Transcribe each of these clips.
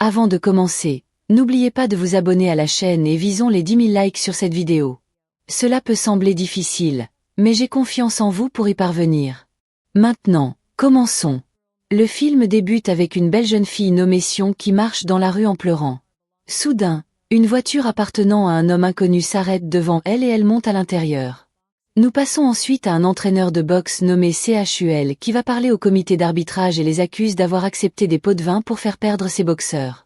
Avant de commencer, n'oubliez pas de vous abonner à la chaîne et visons les 10 000 likes sur cette vidéo. Cela peut sembler difficile, mais j'ai confiance en vous pour y parvenir. Maintenant, commençons. Le film débute avec une belle jeune fille nommée Sion qui marche dans la rue en pleurant. Soudain, une voiture appartenant à un homme inconnu s'arrête devant elle et elle monte à l'intérieur. Nous passons ensuite à un entraîneur de boxe nommé CHUL qui va parler au comité d'arbitrage et les accuse d'avoir accepté des pots de vin pour faire perdre ses boxeurs.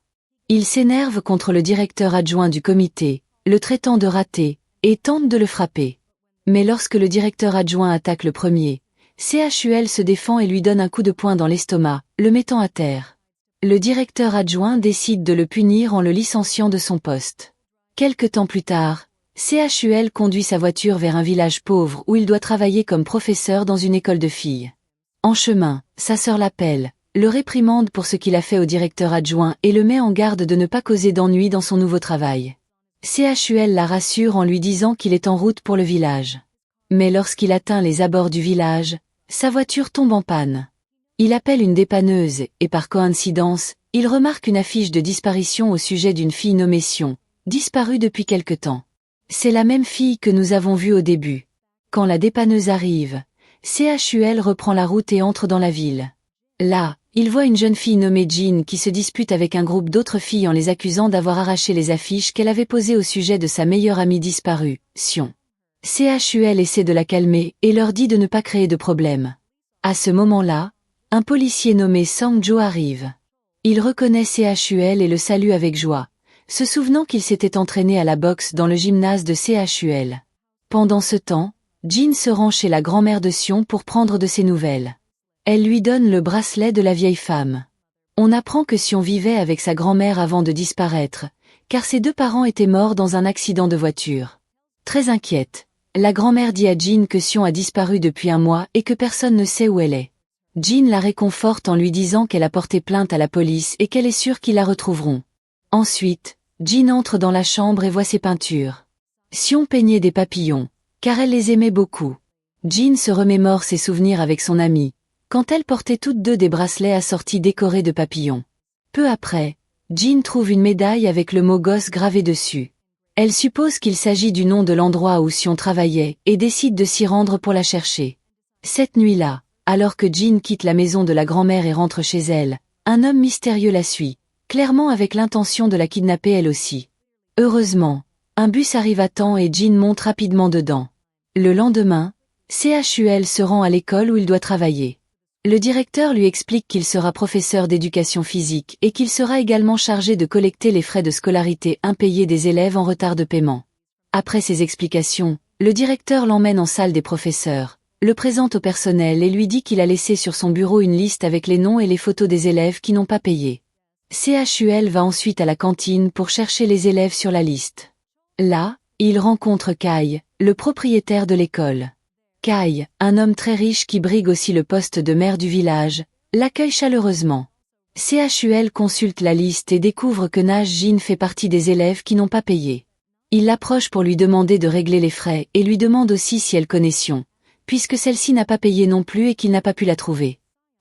Il s'énerve contre le directeur adjoint du comité, le traitant de raté, et tente de le frapper. Mais lorsque le directeur adjoint attaque le premier, CHUL se défend et lui donne un coup de poing dans l'estomac, le mettant à terre. Le directeur adjoint décide de le punir en le licenciant de son poste. Quelque temps plus tard, CHUL conduit sa voiture vers un village pauvre où il doit travailler comme professeur dans une école de filles. En chemin, sa sœur l'appelle, le réprimande pour ce qu'il a fait au directeur adjoint et le met en garde de ne pas causer d'ennui dans son nouveau travail. CHUL la rassure en lui disant qu'il est en route pour le village. Mais lorsqu'il atteint les abords du village, sa voiture tombe en panne. Il appelle une dépanneuse et par coïncidence, il remarque une affiche de disparition au sujet d'une fille nommée Sion, disparue depuis quelque temps. C'est la même fille que nous avons vue au début. Quand la dépanneuse arrive, CHUL reprend la route et entre dans la ville. Là, il voit une jeune fille nommée Jean qui se dispute avec un groupe d'autres filles en les accusant d'avoir arraché les affiches qu'elle avait posées au sujet de sa meilleure amie disparue, Sion. CHUL essaie de la calmer et leur dit de ne pas créer de problème. À ce moment-là, un policier nommé Sang-jo arrive. Il reconnaît CHUL et le salue avec joie, se souvenant qu'il s'était entraîné à la boxe dans le gymnase de CHUL. Pendant ce temps, Jean se rend chez la grand-mère de Sion pour prendre de ses nouvelles. Elle lui donne le bracelet de la vieille femme. On apprend que Sion vivait avec sa grand-mère avant de disparaître, car ses deux parents étaient morts dans un accident de voiture. Très inquiète, la grand-mère dit à Jean que Sion a disparu depuis un mois et que personne ne sait où elle est. Jean la réconforte en lui disant qu'elle a porté plainte à la police et qu'elle est sûre qu'ils la retrouveront. Ensuite, Jean entre dans la chambre et voit ses peintures. Sion peignait des papillons, car elle les aimait beaucoup. Jean se remémore ses souvenirs avec son amie, quand elles portaient toutes deux des bracelets assortis décorés de papillons. Peu après, Jean trouve une médaille avec le mot gosse gravé dessus. Elle suppose qu'il s'agit du nom de l'endroit où Sion travaillait et décide de s'y rendre pour la chercher. Cette nuit-là, alors que Jean quitte la maison de la grand-mère et rentre chez elle, un homme mystérieux la suit, clairement avec l'intention de la kidnapper elle aussi. Heureusement, un bus arrive à temps et Jean monte rapidement dedans. Le lendemain, CHUL se rend à l'école où il doit travailler. Le directeur lui explique qu'il sera professeur d'éducation physique et qu'il sera également chargé de collecter les frais de scolarité impayés des élèves en retard de paiement. Après ces explications, le directeur l'emmène en salle des professeurs, le présente au personnel et lui dit qu'il a laissé sur son bureau une liste avec les noms et les photos des élèves qui n'ont pas payé. CHUL va ensuite à la cantine pour chercher les élèves sur la liste. Là, il rencontre Kai, le propriétaire de l'école. Kai, un homme très riche qui brigue aussi le poste de maire du village, l'accueille chaleureusement. CHUL consulte la liste et découvre que Jin fait partie des élèves qui n'ont pas payé. Il l'approche pour lui demander de régler les frais et lui demande aussi si elle connaît Sion, puisque celle-ci n'a pas payé non plus et qu'il n'a pas pu la trouver.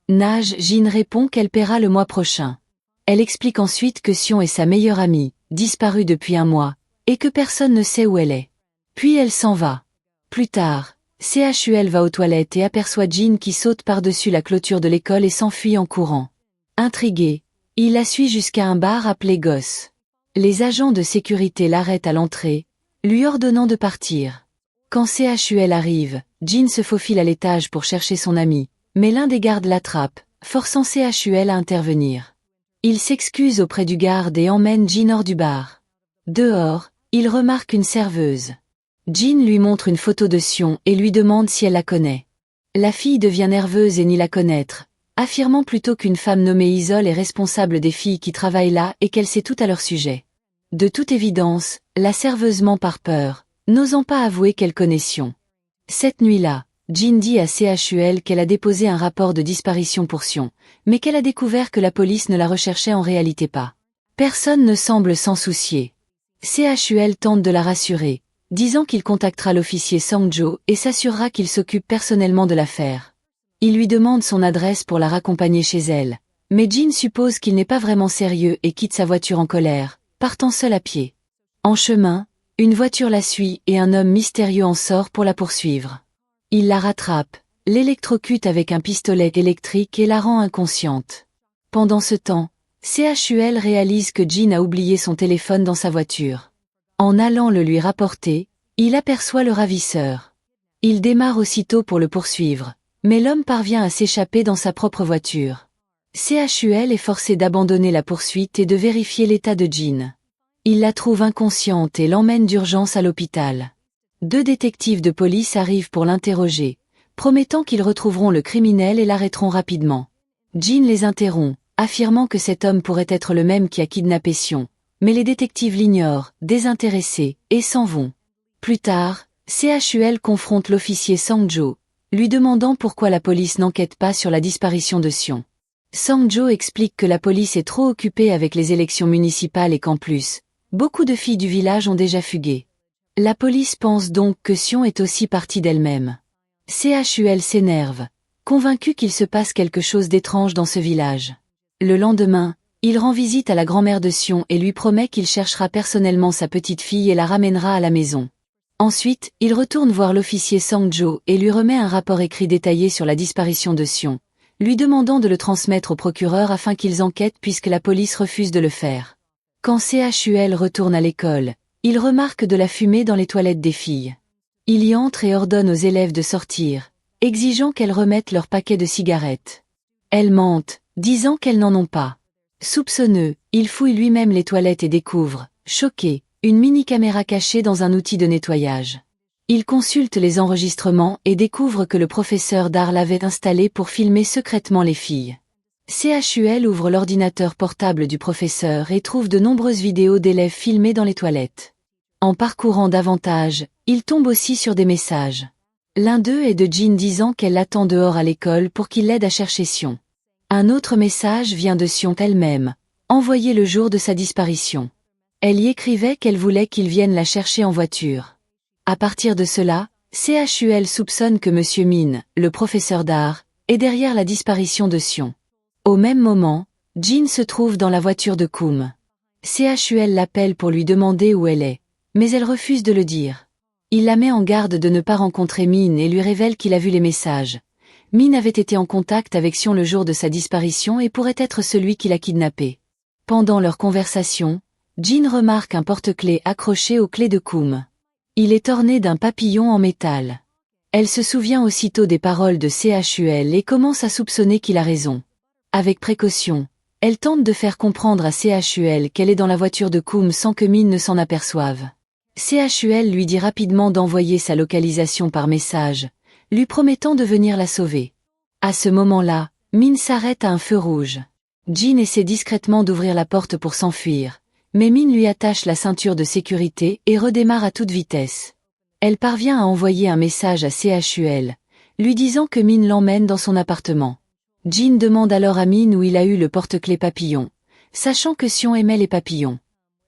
Jin répond qu'elle paiera le mois prochain. Elle explique ensuite que Sion est sa meilleure amie, disparue depuis un mois, et que personne ne sait où elle est. Puis elle s'en va. Plus tard, CHUL va aux toilettes et aperçoit Jean qui saute par-dessus la clôture de l'école et s'enfuit en courant. Intrigué, il la suit jusqu'à un bar appelé Gosse. Les agents de sécurité l'arrêtent à l'entrée, lui ordonnant de partir. Quand CHUL arrive, Jean se faufile à l'étage pour chercher son ami, mais l'un des gardes l'attrape, forçant CHUL à intervenir. Il s'excuse auprès du garde et emmène Jean hors du bar. Dehors, il remarque une serveuse. Jean lui montre une photo de Sion et lui demande si elle la connaît. La fille devient nerveuse et nie la connaître, affirmant plutôt qu'une femme nommée Isole est responsable des filles qui travaillent là et qu'elle sait tout à leur sujet. De toute évidence, la serveuse ment par peur, n'osant pas avouer qu'elle connaît Sion. Cette nuit-là, Jean dit à CHUL qu'elle a déposé un rapport de disparition pour Sion, mais qu'elle a découvert que la police ne la recherchait en réalité pas. Personne ne semble s'en soucier. CHUL tente de la rassurer, disant qu'il contactera l'officier Sang-jo et s'assurera qu'il s'occupe personnellement de l'affaire. Il lui demande son adresse pour la raccompagner chez elle, Mais Jean suppose qu'il n'est pas vraiment sérieux et quitte sa voiture en colère, partant seul à pied. En chemin, une voiture la suit et un homme mystérieux en sort pour la poursuivre. Il la rattrape, l'électrocute avec un pistolet électrique et la rend inconsciente. Pendant ce temps, CHUL réalise que Jean a oublié son téléphone dans sa voiture. En allant le lui rapporter, il aperçoit le ravisseur. Il démarre aussitôt pour le poursuivre, mais l'homme parvient à s'échapper dans sa propre voiture. CHUL est forcé d'abandonner la poursuite et de vérifier l'état de Jean. Il la trouve inconsciente et l'emmène d'urgence à l'hôpital. 2 détectives de police arrivent pour l'interroger, promettant qu'ils retrouveront le criminel et l'arrêteront rapidement. Jean les interrompt, affirmant que cet homme pourrait être le même qui a kidnappé Sion, mais les détectives l'ignorent, désintéressés, et s'en vont. Plus tard, CHUL confronte l'officier Sang-jo, lui demandant pourquoi la police n'enquête pas sur la disparition de Sion. Sang-jo explique que la police est trop occupée avec les élections municipales et qu'en plus, beaucoup de filles du village ont déjà fugué. La police pense donc que Sion est aussi partie d'elle-même. CHUL s'énerve, convaincu qu'il se passe quelque chose d'étrange dans ce village. Le lendemain, il rend visite à la grand-mère de Sion et lui promet qu'il cherchera personnellement sa petite fille et la ramènera à la maison. Ensuite, il retourne voir l'officier Sang-jo et lui remet un rapport écrit détaillé sur la disparition de Sion, lui demandant de le transmettre au procureur afin qu'ils enquêtent puisque la police refuse de le faire. Quand CHUL retourne à l'école, il remarque de la fumée dans les toilettes des filles. Il y entre et ordonne aux élèves de sortir, exigeant qu'elles remettent leur paquet de cigarettes. Elles mentent, disant qu'elles n'en ont pas. Soupçonneux, il fouille lui-même les toilettes et découvre, choqué, une mini-caméra cachée dans un outil de nettoyage. Il consulte les enregistrements et découvre que le professeur d'art l'avait installé pour filmer secrètement les filles. CHUL ouvre l'ordinateur portable du professeur et trouve de nombreuses vidéos d'élèves filmées dans les toilettes. En parcourant davantage, il tombe aussi sur des messages. L'un d'eux est de Jean disant qu'elle l'attend dehors à l'école pour qu'il l'aide à chercher Sion. Un autre message vient de Sion elle-même, envoyé le jour de sa disparition. Elle y écrivait qu'elle voulait qu'il vienne la chercher en voiture. À partir de cela, CHUL soupçonne que M. Min, le professeur d'art, est derrière la disparition de Sion. Au même moment, Jean se trouve dans la voiture de Koum. CHUL l'appelle pour lui demander où elle est, mais elle refuse de le dire. Il la met en garde de ne pas rencontrer Min et lui révèle qu'il a vu les messages. Min avait été en contact avec Sion le jour de sa disparition et pourrait être celui qui l'a kidnappé. Pendant leur conversation, Jean remarque un porte-clés accroché aux clés de Koum. Il est orné d'un papillon en métal. Elle se souvient aussitôt des paroles de CHUL et commence à soupçonner qu'il a raison. Avec précaution, elle tente de faire comprendre à CHUL qu'elle est dans la voiture de Koum sans que Min ne s'en aperçoive. CHUL lui dit rapidement d'envoyer sa localisation par message, lui promettant de venir la sauver. À ce moment-là, Min s'arrête à un feu rouge. Jean essaie discrètement d'ouvrir la porte pour s'enfuir, mais Min lui attache la ceinture de sécurité et redémarre à toute vitesse. Elle parvient à envoyer un message à CHUL, lui disant que Min l'emmène dans son appartement. Jean demande alors à Min où il a eu le porte-clés papillon, sachant que Sion aimait les papillons.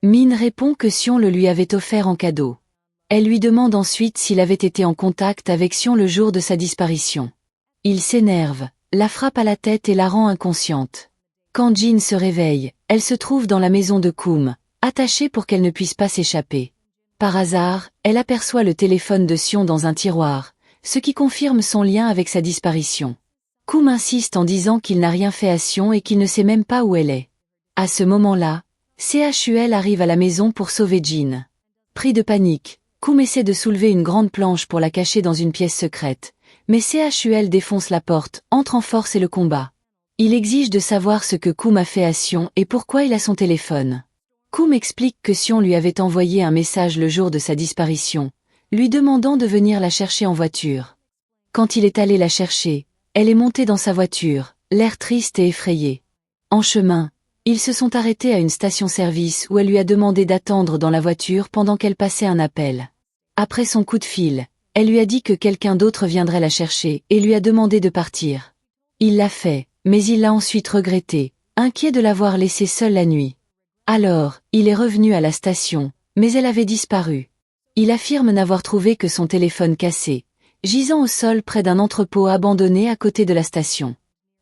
Min répond que Sion le lui avait offert en cadeau. Elle lui demande ensuite s'il avait été en contact avec Sion le jour de sa disparition. Il s'énerve, la frappe à la tête et la rend inconsciente. Quand Jean se réveille, elle se trouve dans la maison de Koum, attachée pour qu'elle ne puisse pas s'échapper. Par hasard, elle aperçoit le téléphone de Sion dans un tiroir, ce qui confirme son lien avec sa disparition. Koum insiste en disant qu'il n'a rien fait à Sion et qu'il ne sait même pas où elle est. À ce moment-là, CHUL arrive à la maison pour sauver Jean. Pris de panique, Koum essaie de soulever une grande planche pour la cacher dans une pièce secrète, mais CHUL défonce la porte, entre en force et le combat. Il exige de savoir ce que Koum a fait à Sion et pourquoi il a son téléphone. Koum explique que Sion lui avait envoyé un message le jour de sa disparition, lui demandant de venir la chercher en voiture. Quand il est allé la chercher, elle est montée dans sa voiture, l'air triste et effrayé. En chemin, ils se sont arrêtés à une station-service où elle lui a demandé d'attendre dans la voiture pendant qu'elle passait un appel. Après son coup de fil, elle lui a dit que quelqu'un d'autre viendrait la chercher et lui a demandé de partir. Il l'a fait, mais il l'a ensuite regretté, inquiet de l'avoir laissée seule la nuit. Alors, il est revenu à la station, mais elle avait disparu. Il affirme n'avoir trouvé que son téléphone cassé, gisant au sol près d'un entrepôt abandonné à côté de la station.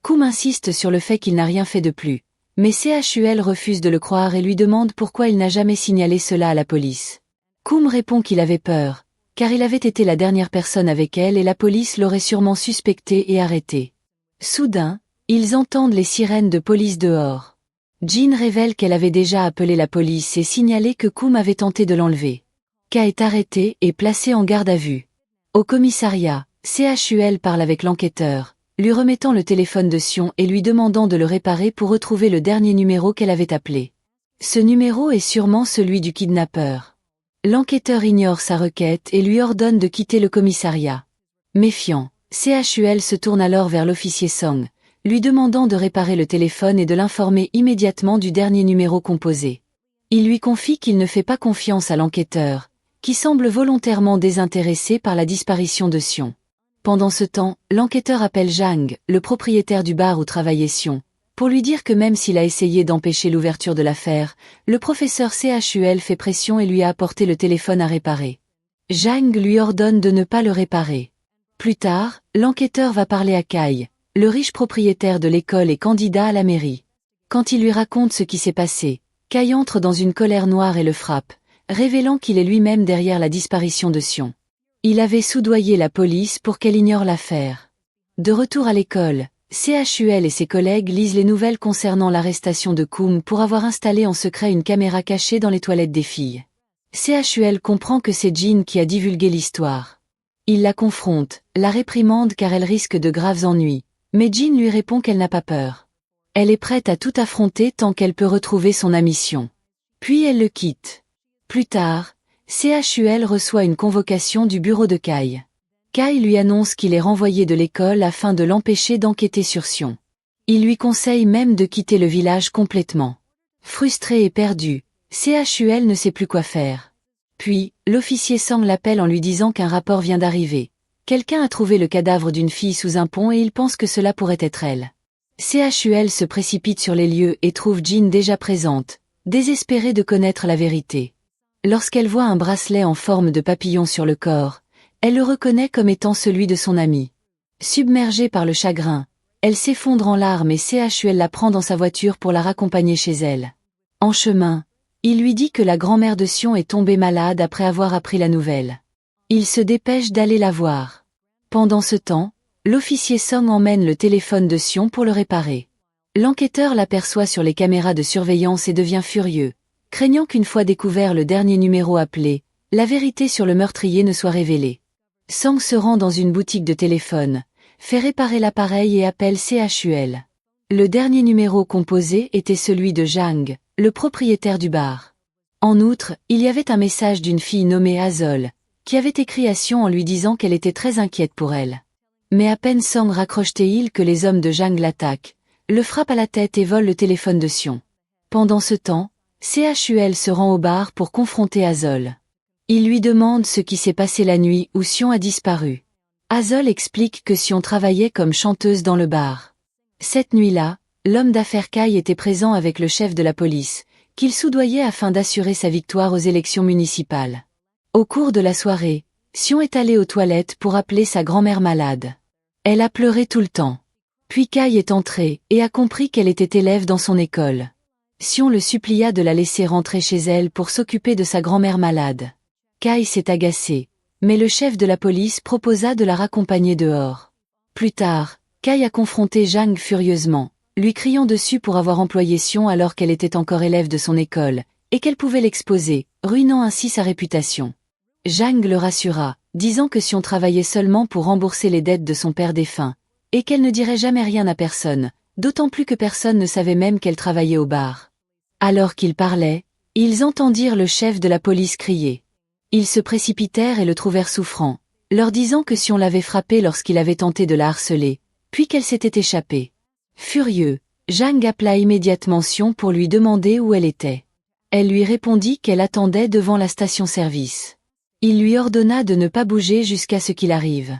Koum insiste sur le fait qu'il n'a rien fait de plus, mais CHUL refuse de le croire et lui demande pourquoi il n'a jamais signalé cela à la police. Koum répond qu'il avait peur, car il avait été la dernière personne avec elle et la police l'aurait sûrement suspecté et arrêté. Soudain, ils entendent les sirènes de police dehors. Jean révèle qu'elle avait déjà appelé la police et signalé que Koum avait tenté de l'enlever. Kay est arrêté et placé en garde à vue. Au commissariat, CHUL parle avec l'enquêteur, lui remettant le téléphone de Sion et lui demandant de le réparer pour retrouver le dernier numéro qu'elle avait appelé. Ce numéro est sûrement celui du kidnappeur. L'enquêteur ignore sa requête et lui ordonne de quitter le commissariat. Méfiant, CHUL se tourne alors vers l'officier Song, lui demandant de réparer le téléphone et de l'informer immédiatement du dernier numéro composé. Il lui confie qu'il ne fait pas confiance à l'enquêteur, qui semble volontairement désintéressé par la disparition de Sion. Pendant ce temps, l'enquêteur appelle Jang, le propriétaire du bar où travaillait Sion, pour lui dire que même s'il a essayé d'empêcher l'ouverture de l'affaire, le professeur CHUL fait pression et lui a apporté le téléphone à réparer. Jang lui ordonne de ne pas le réparer. Plus tard, l'enquêteur va parler à Kay, le riche propriétaire de l'école et candidat à la mairie. Quand il lui raconte ce qui s'est passé, Kay entre dans une colère noire et le frappe, révélant qu'il est lui-même derrière la disparition de Sion. Il avait soudoyé la police pour qu'elle ignore l'affaire. De retour à l'école, CHUL et ses collègues lisent les nouvelles concernant l'arrestation de Koum pour avoir installé en secret une caméra cachée dans les toilettes des filles. CHUL comprend que c'est Jean qui a divulgué l'histoire. Il la confronte, la réprimande car elle risque de graves ennuis, mais Jean lui répond qu'elle n'a pas peur. Elle est prête à tout affronter tant qu'elle peut retrouver son amie Sion. Puis elle le quitte. Plus tard, CHUL reçoit une convocation du bureau de Kay. Kay lui annonce qu'il est renvoyé de l'école afin de l'empêcher d'enquêter sur Sion. Il lui conseille même de quitter le village complètement. Frustré et perdu, CHUL ne sait plus quoi faire. Puis, l'officier Sang l'appelle en lui disant qu'un rapport vient d'arriver. Quelqu'un a trouvé le cadavre d'une fille sous un pont et il pense que cela pourrait être elle. CHUL se précipite sur les lieux et trouve Jean déjà présente, désespérée de connaître la vérité. Lorsqu'elle voit un bracelet en forme de papillon sur le corps, elle le reconnaît comme étant celui de son ami. Submergée par le chagrin, elle s'effondre en larmes et CHUL la prend dans sa voiture pour la raccompagner chez elle. En chemin, il lui dit que la grand-mère de Sion est tombée malade après avoir appris la nouvelle. Il se dépêche d'aller la voir. Pendant ce temps, l'officier Song emmène le téléphone de Sion pour le réparer. L'enquêteur l'aperçoit sur les caméras de surveillance et devient furieux, craignant qu'une fois découvert le dernier numéro appelé, la vérité sur le meurtrier ne soit révélée. Sang se rend dans une boutique de téléphone, fait réparer l'appareil et appelle CHUL. Le dernier numéro composé était celui de Jang, le propriétaire du bar. En outre, il y avait un message d'une fille nommée Azol, qui avait écrit à Sion en lui disant qu'elle était très inquiète pour elle. Mais à peine Sang raccroche-t-il que les hommes de Jang l'attaquent, le frappent à la tête et volent le téléphone de Sion. Pendant ce temps, CHUL se rend au bar pour confronter Azol. Il lui demande ce qui s'est passé la nuit où Sion a disparu. Azol explique que Sion travaillait comme chanteuse dans le bar. Cette nuit-là, l'homme d'affaires Kay était présent avec le chef de la police, qu'il soudoyait afin d'assurer sa victoire aux élections municipales. Au cours de la soirée, Sion est allée aux toilettes pour appeler sa grand-mère malade. Elle a pleuré tout le temps. Puis Kay est entrée et a compris qu'elle était élève dans son école. Sion le supplia de la laisser rentrer chez elle pour s'occuper de sa grand-mère malade. Kay s'est agacé, mais le chef de la police proposa de la raccompagner dehors. Plus tard, Kay a confronté Jang furieusement, lui criant dessus pour avoir employé Sion alors qu'elle était encore élève de son école, et qu'elle pouvait l'exposer, ruinant ainsi sa réputation. Jang le rassura, disant que Sion travaillait seulement pour rembourser les dettes de son père défunt, et qu'elle ne dirait jamais rien à personne, d'autant plus que personne ne savait même qu'elle travaillait au bar. Alors qu'ils parlaient, ils entendirent le chef de la police crier. Ils se précipitèrent et le trouvèrent souffrant, leur disant que Sion l'avait frappé lorsqu'il avait tenté de la harceler, puis qu'elle s'était échappée. Furieux, Jang appela immédiatement Sion pour lui demander où elle était. Elle lui répondit qu'elle attendait devant la station-service. Il lui ordonna de ne pas bouger jusqu'à ce qu'il arrive.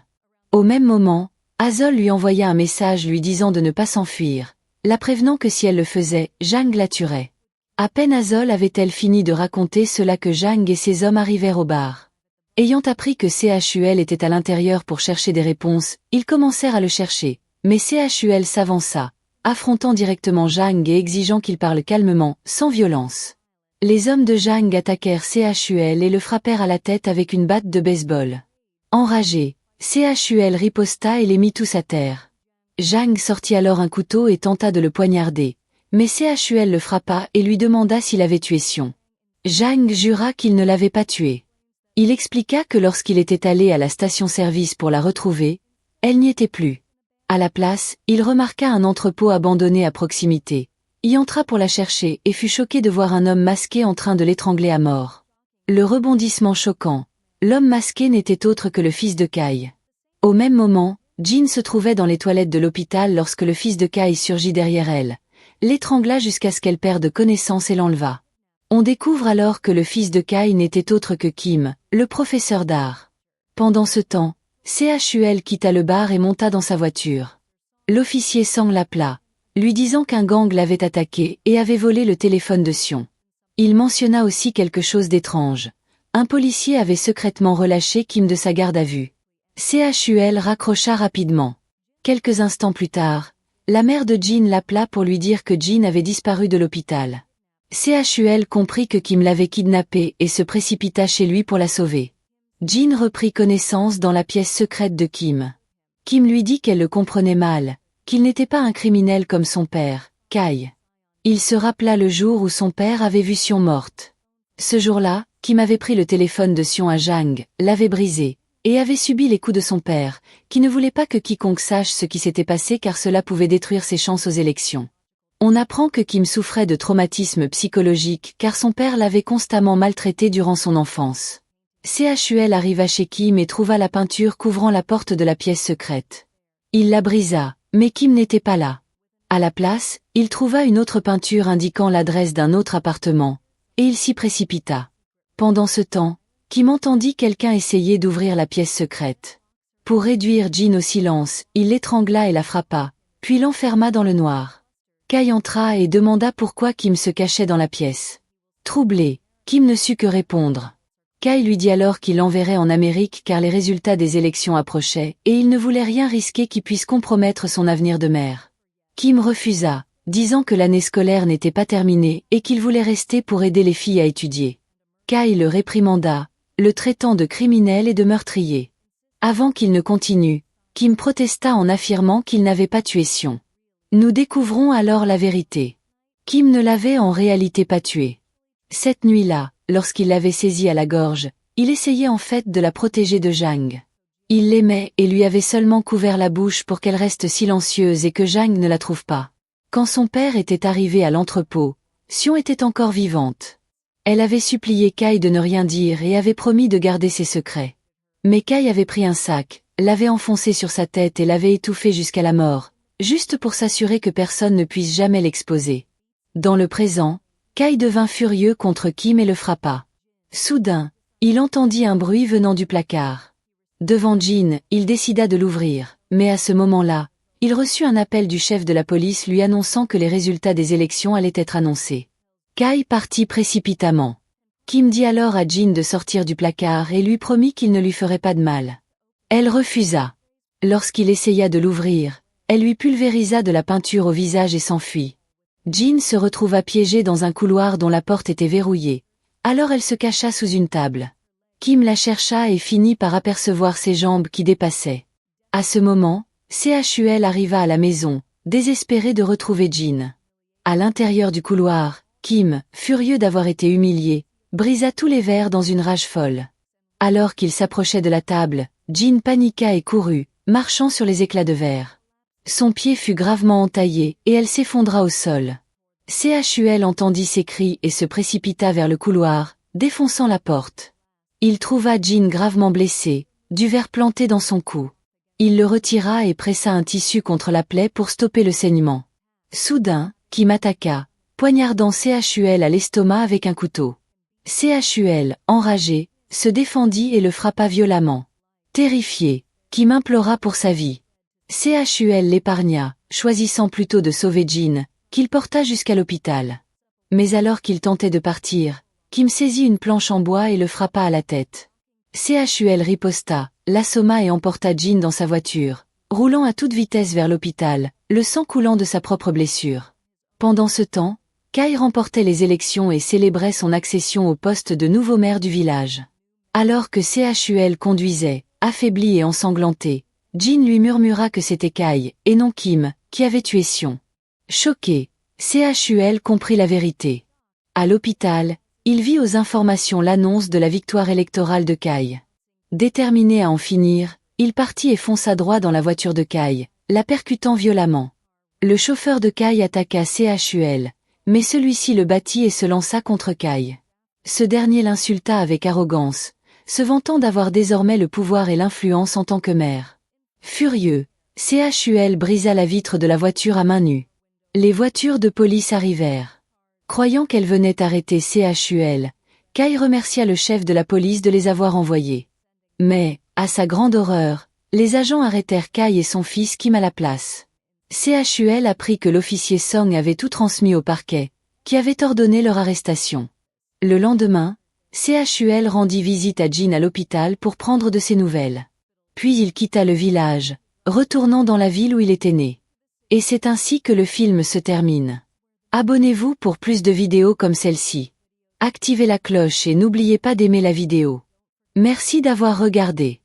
Au même moment, Azol lui envoya un message lui disant de ne pas s'enfuir, la prévenant que si elle le faisait, Jang la tuerait. À peine Azol avait-elle fini de raconter cela que Jang et ses hommes arrivèrent au bar. Ayant appris que CHUL était à l'intérieur pour chercher des réponses, ils commencèrent à le chercher, Mais CHUL s'avança, affrontant directement Zhang et exigeant qu'il parle calmement, sans violence. Les hommes de Zhang attaquèrent CHUL et le frappèrent à la tête avec une batte de baseball. Enragé, CHUL riposta et les mit tous à terre. Zhang sortit alors un couteau et tenta de le poignarder, mais CHUL le frappa et lui demanda s'il avait tué Sion. Zhang jura qu'il ne l'avait pas tué. Il expliqua que lorsqu'il était allé à la station-service pour la retrouver, elle n'y était plus. À la place, il remarqua un entrepôt abandonné à proximité, y entra pour la chercher et fut choqué de voir un homme masqué en train de l'étrangler à mort. Le rebondissement choquant, l'homme masqué n'était autre que le fils de Kai. Au même moment, Jin se trouvait dans les toilettes de l'hôpital lorsque le fils de Kai surgit derrière elle, l'étrangla jusqu'à ce qu'elle perde connaissance et l'enleva. On découvre alors que le fils de Kai n'était autre que Kim, le professeur d'art. Pendant ce temps, CHUL quitta le bar et monta dans sa voiture. L'officier Sang l'appela, lui disant qu'un gang l'avait attaqué et avait volé le téléphone de Sion. Il mentionna aussi quelque chose d'étrange. Un policier avait secrètement relâché Kim de sa garde à vue. CHUL raccrocha rapidement. Quelques instants plus tard, la mère de Jin l'appela pour lui dire que Jin avait disparu de l'hôpital. CHUL comprit que Kim l'avait kidnappée et se précipita chez lui pour la sauver. Jin reprit connaissance dans la pièce secrète de Kim. Kim lui dit qu'elle le comprenait mal, qu'il n'était pas un criminel comme son père, Kai. Il se rappela le jour où son père avait vu Sion morte. Ce jour-là, Kim avait pris le téléphone de Sion à Zhang, l'avait brisé, et avait subi les coups de son père, qui ne voulait pas que quiconque sache ce qui s'était passé car cela pouvait détruire ses chances aux élections. On apprend que Kim souffrait de traumatisme psychologique car son père l'avait constamment maltraité durant son enfance. CHUL arriva chez Kim et trouva la peinture couvrant la porte de la pièce secrète. Il la brisa, mais Kim n'était pas là. À la place, il trouva une autre peinture indiquant l'adresse d'un autre appartement, et il s'y précipita. Pendant ce temps, Kim entendit quelqu'un essayer d'ouvrir la pièce secrète. Pour réduire Jin au silence, il l'étrangla et la frappa, puis l'enferma dans le noir. Kai entra et demanda pourquoi Kim se cachait dans la pièce. Troublé, Kim ne sut que répondre. Kai lui dit alors qu'il l'enverrait en Amérique car les résultats des élections approchaient et il ne voulait rien risquer qui puisse compromettre son avenir de mère. Kim refusa, disant que l'année scolaire n'était pas terminée et qu'il voulait rester pour aider les filles à étudier. Kai le réprimanda, le traitant de criminel et de meurtrier. Avant qu'il ne continue, Kim protesta en affirmant qu'il n'avait pas tué Sion. Nous découvrons alors la vérité. Kim ne l'avait en réalité pas tué. Cette nuit-là, lorsqu'il l'avait saisie à la gorge, il essayait en fait de la protéger de Zhang. Il l'aimait et lui avait seulement couvert la bouche pour qu'elle reste silencieuse et que Zhang ne la trouve pas. Quand son père était arrivé à l'entrepôt, Sion était encore vivante. Elle avait supplié Kai de ne rien dire et avait promis de garder ses secrets. Mais Kai avait pris un sac, l'avait enfoncé sur sa tête et l'avait étouffé jusqu'à la mort, juste pour s'assurer que personne ne puisse jamais l'exposer. Dans le présent, Kai devint furieux contre Kim et le frappa. Soudain, il entendit un bruit venant du placard. Devant Jin, il décida de l'ouvrir, mais à ce moment-là, il reçut un appel du chef de la police lui annonçant que les résultats des élections allaient être annoncés. Kai partit précipitamment. Kim dit alors à Jin de sortir du placard et lui promit qu'il ne lui ferait pas de mal. Elle refusa. Lorsqu'il essaya de l'ouvrir, elle lui pulvérisa de la peinture au visage et s'enfuit. Jin se retrouva piégée dans un couloir dont la porte était verrouillée. Alors elle se cacha sous une table. Kim la chercha et finit par apercevoir ses jambes qui dépassaient. À ce moment, CHUL arriva à la maison, désespéré de retrouver Jin. À l'intérieur du couloir, Kim, furieux d'avoir été humilié, brisa tous les verres dans une rage folle. Alors qu'il s'approchait de la table, Jin paniqua et courut, marchant sur les éclats de verre. Son pied fut gravement entaillé et elle s'effondra au sol. CHUL entendit ses cris et se précipita vers le couloir, défonçant la porte. Il trouva Jin gravement blessé, du verre planté dans son cou. Il le retira et pressa un tissu contre la plaie pour stopper le saignement. Soudain, Kim attaqua, poignardant CHUL à l'estomac avec un couteau. CHUL, enragé, se défendit et le frappa violemment. Terrifié, Kim implora pour sa vie. CHUL l'épargna, choisissant plutôt de sauver Jin, qu'il porta jusqu'à l'hôpital. Mais alors qu'il tentait de partir, Kim saisit une planche en bois et le frappa à la tête. CHUL riposta, l'assomma et emporta Jin dans sa voiture, roulant à toute vitesse vers l'hôpital, le sang coulant de sa propre blessure. Pendant ce temps, Kai remportait les élections et célébrait son accession au poste de nouveau maire du village. Alors que CHUL conduisait, affaibli et ensanglanté, Jin lui murmura que c'était Kai, et non Kim, qui avait tué Sion. Choqué, CHUL comprit la vérité. À l'hôpital, il vit aux informations l'annonce de la victoire électorale de Kai. Déterminé à en finir, il partit et fonça droit dans la voiture de Kai, la percutant violemment. Le chauffeur de Kai attaqua CHUL, mais celui-ci le battit et se lança contre Kai. Ce dernier l'insulta avec arrogance, se vantant d'avoir désormais le pouvoir et l'influence en tant que maire. Furieux, CHUL brisa la vitre de la voiture à main nue. Les voitures de police arrivèrent. Croyant qu'elle venait arrêter CHUL, Kai remercia le chef de la police de les avoir envoyés. Mais, à sa grande horreur, les agents arrêtèrent Kai et son fils Kim à la place. CHUL apprit que l'officier Song avait tout transmis au parquet, qui avait ordonné leur arrestation. Le lendemain, CHUL rendit visite à Jin à l'hôpital pour prendre de ses nouvelles. Puis il quitta le village, retournant dans la ville où il était né. Et c'est ainsi que le film se termine. Abonnez-vous pour plus de vidéos comme celle-ci. Activez la cloche et n'oubliez pas d'aimer la vidéo. Merci d'avoir regardé.